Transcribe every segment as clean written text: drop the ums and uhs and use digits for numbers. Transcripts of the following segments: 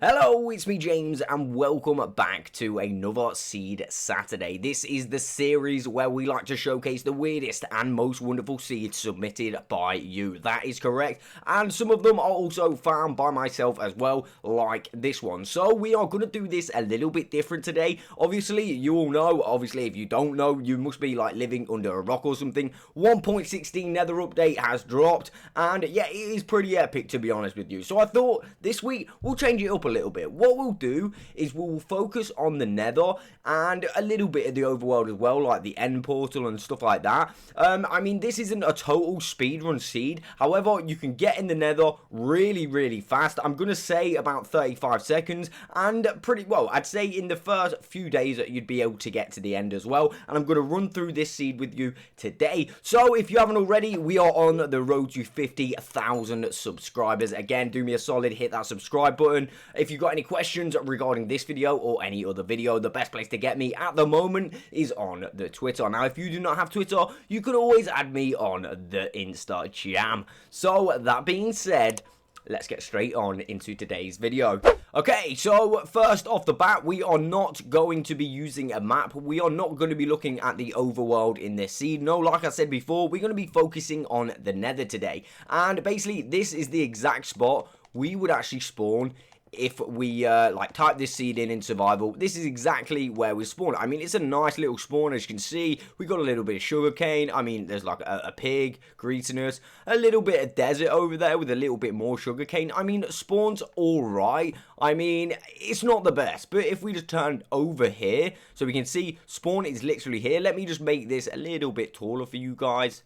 Hello, it's me James and welcome back to another Seed Saturday. This is the series where we like to showcase the weirdest and most wonderful seeds submitted by you. That is correct, and some of them are also found by myself as well, like this one. So we are going to do this a little bit different today. Obviously, you all know, if you don't know, you must be like living under a rock or something. 1.16 Nether update has dropped, and yeah, it is pretty epic to be honest with you. So I thought this week we'll change it up a little bit. What we'll do is we'll focus on the Nether and a little bit of the overworld as well, like the end portal and stuff like that. I mean, this isn't a total speedrun seed. However, you can get in the Nether really fast. I'm gonna say about 35 seconds, and pretty well, I'd say in the first few days that you'd be able to get to the end as well. And I'm gonna run through this seed with you today. So if you haven't already, we are on the road to 50,000 subscribers. Again, do me a solid, hit that subscribe button. If you've got any questions regarding this video or any other video, the best place to get me at the moment is on the Twitter. Now, if you do not have Twitter, you can always add me on the InstaJam. So, that being said, let's get straight on into today's video. Okay, so first off the bat, we are not going to be using a map. We are not going to be looking at the overworld in this seed. No, like I said before, we're going to be focusing on the Nether today. And basically, this is the exact spot we would actually spawn if we like type this seed in survival. This is exactly where we spawn. I mean, it's a nice little spawn. As you can see, we got a little bit of sugarcane. I mean, there's like a pig greeting us, a little bit of desert over there with a little bit more sugarcane. I mean, spawn's all right. I mean, it's not the best, but if we just turn over here so we can see spawn is literally here. Let me just make this a little bit taller for you guys.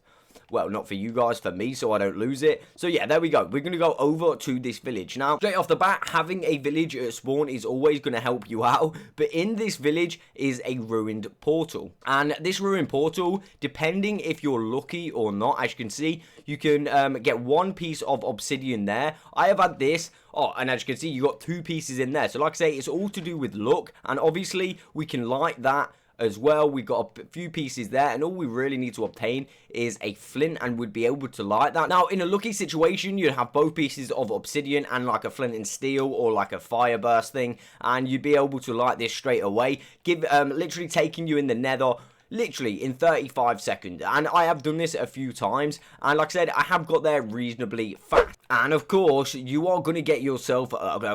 Well, not for you guys, for me, so I don't lose it. So yeah, there we go. We're going to go over to this village. Now, straight off the bat, having a village at spawn is always going to help you out. But in this village is a ruined portal. And this ruined portal, depending if you're lucky or not, as you can see, you can get one piece of obsidian there. I have had this. Oh, and as you can see, you got two pieces in there. So like I say, it's all to do with luck. And obviously, we can light that as well. We've got a few pieces there, and all we really need to obtain is a flint, and we'd be able to light that. Now, in a lucky situation, you'd have both pieces of obsidian and like a flint and steel or like a fire burst thing, and you'd be able to light this straight away, literally taking you in the Nether literally in 35 seconds. And I have done this a few times, and like I said, I have got there reasonably fast. And of course, you are going to get yourself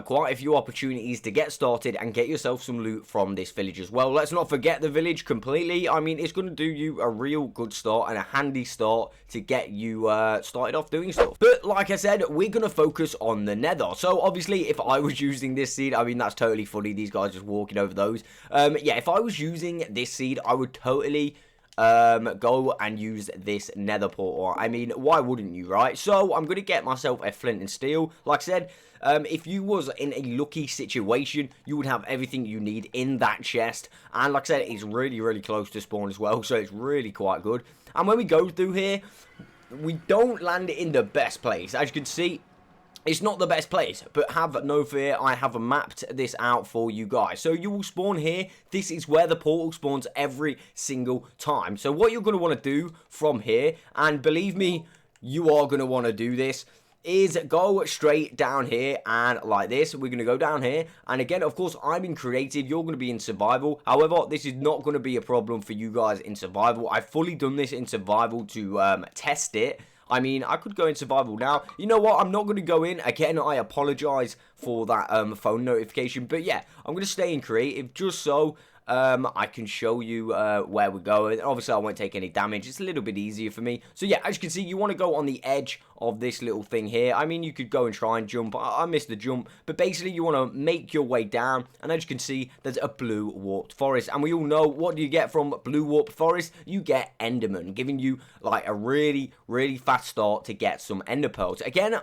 quite a few opportunities to get started and get yourself some loot from this village as well. Let's not forget the village completely. I mean, it's going to do you a real good start and a handy start to get you started off doing stuff. But like I said, we're going to focus on the Nether. So obviously, if I was using this seed, I mean, that's totally funny. These guys just walking over those. Yeah, if I was using this seed, I would totally go and use this Nether portal. I mean, why wouldn't you, right? So I'm going to get myself a flint and steel. Like I said, if you was in a lucky situation, you would have everything you need in that chest. And like I said, it's really close to spawn as well, so it's really quite good. And when we go through here, we don't land it in the best place. As you can see, it's not the best place, but have no fear, I have mapped this out for you guys. So you will spawn here. This is where the portal spawns every single time. So what you're going to want to do from here, and believe me, you are going to want to do this, is go straight down here and like this. We're going to go down here, and again, of course, I'm in creative, you're going to be in survival. However, this is not going to be a problem for you guys in survival. I've fully done this in survival to test it. I mean, I could go in survival now. You know what? I'm not going to go in. Again, I apologize for that phone notification. But yeah, I'm going to stay in creative just so I can show you where we're going. Obviously, I won't take any damage. It's a little bit easier for me. So yeah, as you can see, you want to go on the edge of this little thing here. I mean, you could go and try and jump. I missed the jump. But basically, you want to make your way down. And as you can see, there's a blue warped forest. And we all know, what do you get from blue warped forest? You get Enderman, giving you like a really fast start to get some ender pearls. Again,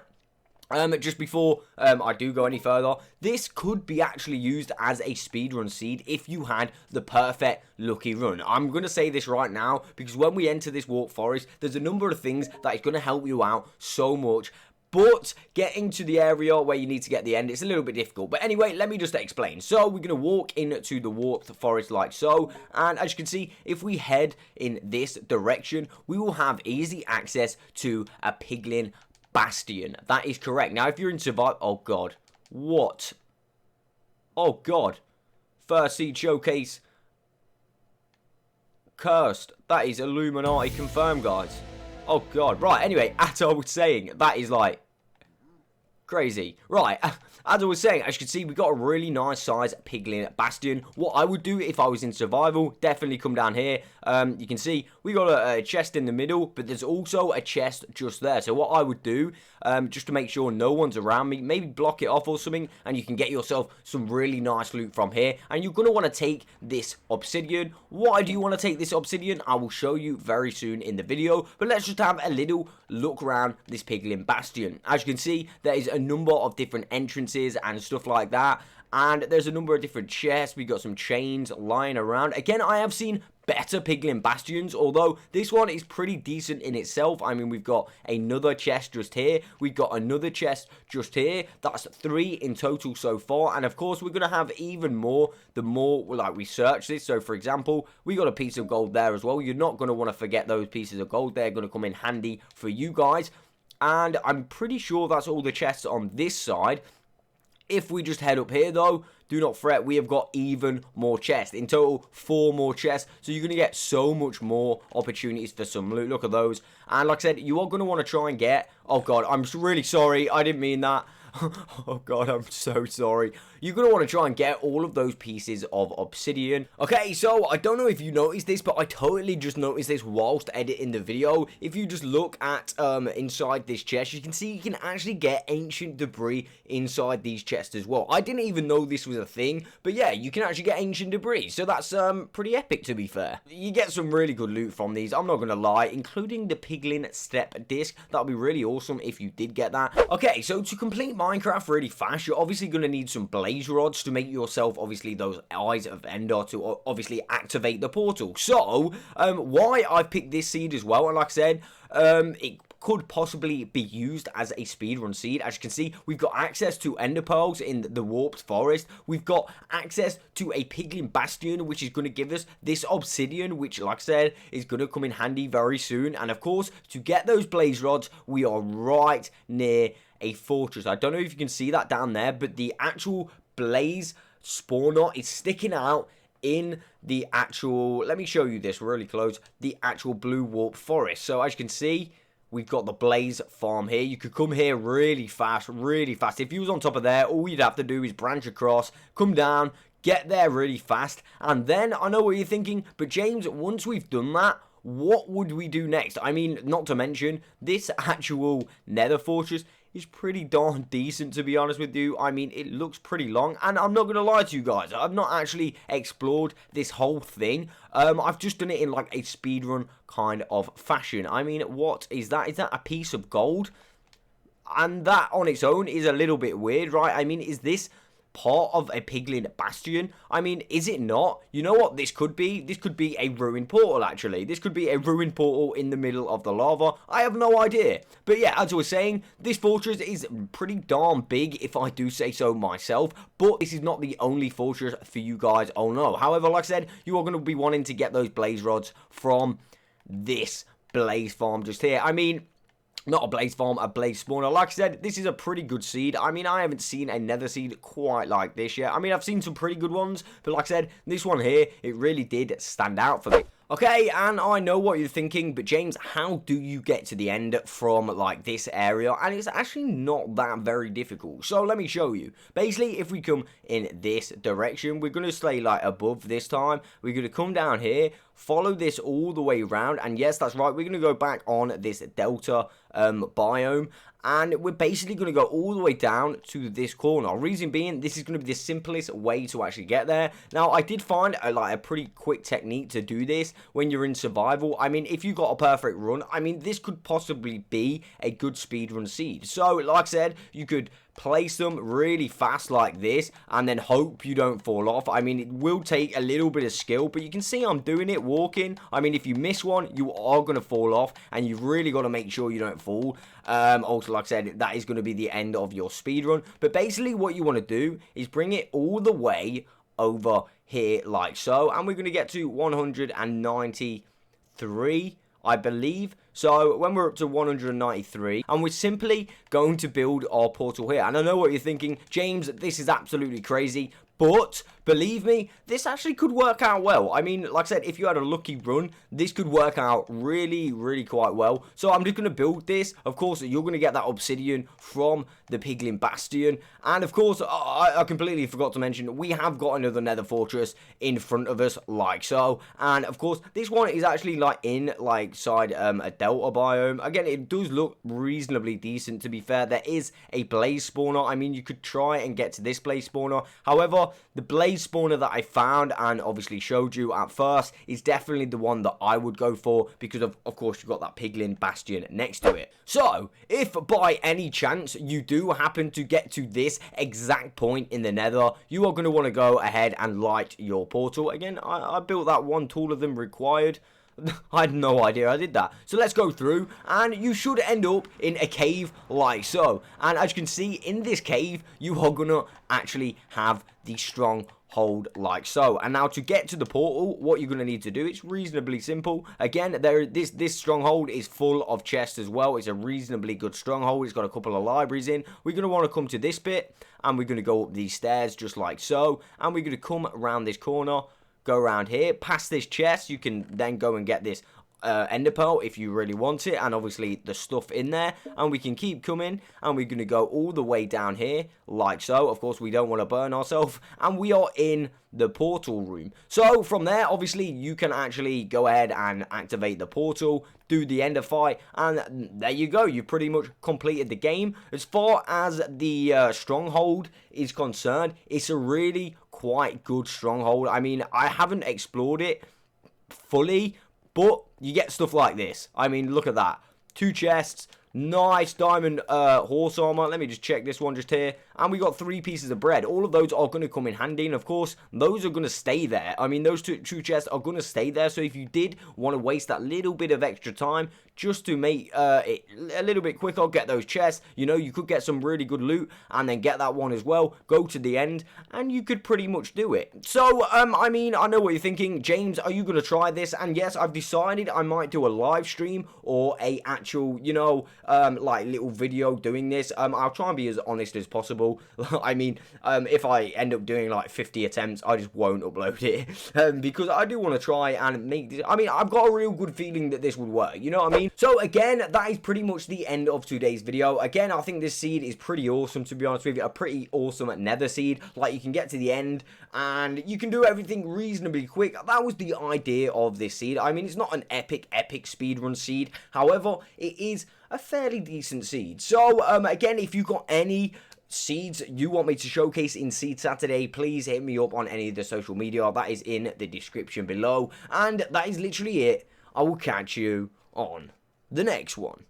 just before I do go any further, this could be actually used as a speedrun seed if you had the perfect lucky run. I'm going to say this right now, because when we enter this warped forest, there's a number of things that is going to help you out so much. But getting to the area where you need to get the end, it's a little bit difficult. But anyway, let me just explain. So we're going to walk into the warped forest like so. And as you can see, if we head in this direction, we will have easy access to a Piglin bastion. That is correct. Now, if you're in survival... Oh, God. What Oh, God. First seed showcase. Cursed. That is Illuminati confirmed, guys. Oh, God. Right, anyway, as I was saying, that is, like, crazy. Right, as I was saying, as you can see, we got a really nice size Piglin bastion. What I would do if I was in survival, definitely come down here. You can see we got a chest in the middle, but there's also a chest just there. So what I would do, just to make sure no one's around me, maybe block it off or something, and you can get yourself some really nice loot from here. And you're going to want to take this obsidian. Why do you want to take this obsidian? I will show you very soon in the video, but let's just have a little look around this Piglin bastion. As you can see, there is a number of different entrances and stuff like that, and there's a number of different chests. We got some chains lying around. Again, I have seen better Piglin bastions, although this one is pretty decent in itself. I mean, we've got another chest just here, we've got another chest just here. That's 3 in total so far, and of course we're gonna have even more the more like we search this. So for example, we got a piece of gold there as well. You're not going to want to forget those pieces of gold. They're going to come in handy for you guys, and I'm pretty sure that's all the chests on this side. If we just head up here, though, do not fret, we have got even more chests. In total, 4 more chests, so you're going to get so much more opportunities for some loot. Look at those. And like I said, you are going to want to try and get... Oh, God, I'm really sorry. I didn't mean that. Oh, God, I'm so sorry. You're going to want to try and get all of those pieces of obsidian. Okay, so I don't know if you noticed this, but I totally just noticed this whilst editing the video. If you just look at inside this chest, you can see you can actually get ancient debris inside these chests as well. I didn't even know this was a thing, but yeah, you can actually get ancient debris. So that's pretty epic, to be fair. You get some really good loot from these, I'm not going to lie, including the Piglin step disc. That would be really awesome if you did get that. Okay, so to complete Minecraft really fast, you're obviously going to need some blaze rods to make yourself obviously those eyes of Ender to obviously activate the portal. So why I've picked this seed as well, and like I said, it could possibly be used as a speedrun seed. As you can see, we've got access to ender pearls in the warped forest. We've got access to a Piglin bastion, which is going to give us this obsidian, which, like I said, is going to come in handy very soon. And of course, to get those blaze rods, we are right near a fortress. I don't know if you can see that down there, but the actual blaze spawner is sticking out in the actual, let me show you this really close, the actual blue warp forest. So as you can see, we've got the blaze farm here. You could come here really fast, really fast. If you was on top of there, all you'd have to do is branch across, come down, get there really fast, and then I know what you're thinking, but James, once we've done that, what would we do next? I mean, not to mention, this actual nether fortress is pretty darn decent, to be honest with you. I mean, it looks pretty long, and I'm not going to lie to you guys, I've not actually explored this whole thing. I've just done it in like a speedrun kind of fashion. I mean, what is that? Is that a piece of gold? And that on its own is a little bit weird, right? I mean, is this part of a Piglin bastion? I mean, is it not? You know what this could be? This could be a ruined portal, actually. This could be a ruined portal in the middle of the lava. I have no idea. But yeah, as I was saying, this fortress is pretty darn big, if I do say so myself. But this is not the only fortress for you guys. Oh no. However, like I said, you are going to be wanting to get those blaze rods from this blaze farm just here. I mean, not a blaze farm, a blaze spawner. Like I said, this is a pretty good seed. I mean, I haven't seen a nether seed quite like this yet. I mean, I've seen some pretty good ones, but like I said, this one here, it really did stand out for me. Okay, and I know what you're thinking, but James, how do you get to the end from, like, this area? And it's actually not that very difficult. So let me show you. Basically, if we come in this direction, we're going to stay, like, above this time. We're going to come down here, follow this all the way around, and yes, that's right, we're going to go back on this delta biome, and we're basically going to go all the way down to this corner. Reason being, this is going to be the simplest way to actually get there. Now, I did find a pretty quick technique to do this when you're in survival. I mean, if you got a perfect run, I mean, this could possibly be a good speedrun seed. So, like I said, you could place them really fast like this and then hope you don't fall off. I mean, it will take a little bit of skill, but you can see I'm doing it walking. I mean, if you miss one, you are going to fall off, and you've really got to make sure you don't fall. Also, like I said, that is going to be the end of your speedrun. But basically what you want to do is bring it all the way over here like so, and we're going to get to 193, I believe. So when we're up to 193, and we're simply going to build our portal here. And I know what you're thinking, James, this is absolutely crazy. But, believe me, this actually could work out well. I mean, like I said, if you had a lucky run, this could work out really, really quite well. So I'm just going to build this. Of course, you're going to get that obsidian from the Piglin bastion. And of course, I completely forgot to mention, we have got another nether fortress in front of us, like so. And of course, this one is actually like in, like, side a delta biome. Again, it does look reasonably decent, to be fair. There is a blaze spawner. I mean, you could try and get to this blaze spawner. However, the blaze spawner that I found and obviously showed you at first is definitely the one that I would go for, because of course you've got that Piglin bastion next to it. So if by any chance you do happen to get to this exact point in the nether, you are going to want to go ahead and light your portal. Again, I built that one taller than required. I had no idea I did that. So let's go through, and you should end up in a cave like so. And as you can see, in this cave, you are gonna actually have the stronghold like so. And now to get to the portal, what you're gonna need to do, it's reasonably simple. Again, this stronghold is full of chests as well. It's a reasonably good stronghold. It's got a couple of libraries in. We're gonna want to come to this bit, and we're gonna go up these stairs just like so. And we're gonna come around this corner, go around here, past this chest. You can then go and get this ender pearl if you really want it, and obviously the stuff in there. And we can keep coming, and we're going to go all the way down here like so. Of course, we don't want to burn ourselves, and we are in the portal room. So from there, obviously, you can actually go ahead and activate the portal, do the ender fight, and there you go. You've pretty much completed the game. As far as the stronghold is concerned, it's a really quite good stronghold. I mean, I haven't explored it fully, but you get stuff like this. I mean, look at that. 2 chests, nice diamond horse armor. Let me just check this one just here. And we got 3 pieces of bread. All of those are going to come in handy. And of course, those are going to stay there. I mean, those two chests are going to stay there. So if you did want to waste that little bit of extra time just to make it a little bit quicker, get those chests, you know, you could get some really good loot and then get that one as well. Go to the end and you could pretty much do it. So, I mean, I know what you're thinking. James, are you going to try this? And yes, I've decided I might do a live stream or a actual, you know, like little video doing this. I'll try and be as honest as possible. I mean, if I end up doing like 50 attempts, I just won't upload it because I do want to try and make this. I mean, I've got a real good feeling that this would work, you know what I mean? So again, that is pretty much the end of today's video. Again, I think this seed is pretty awesome, to be honest with you. A pretty awesome nether seed. Like, you can get to the end and you can do everything reasonably quick. That was the idea of this seed. I mean, it's not an epic speedrun seed. However, it is a fairly decent seed. So again, if you've got any seeds you want me to showcase in Seed Saturday, please hit me up on any of the social media. That is in the description below. And that is literally it. I will catch you on the next one.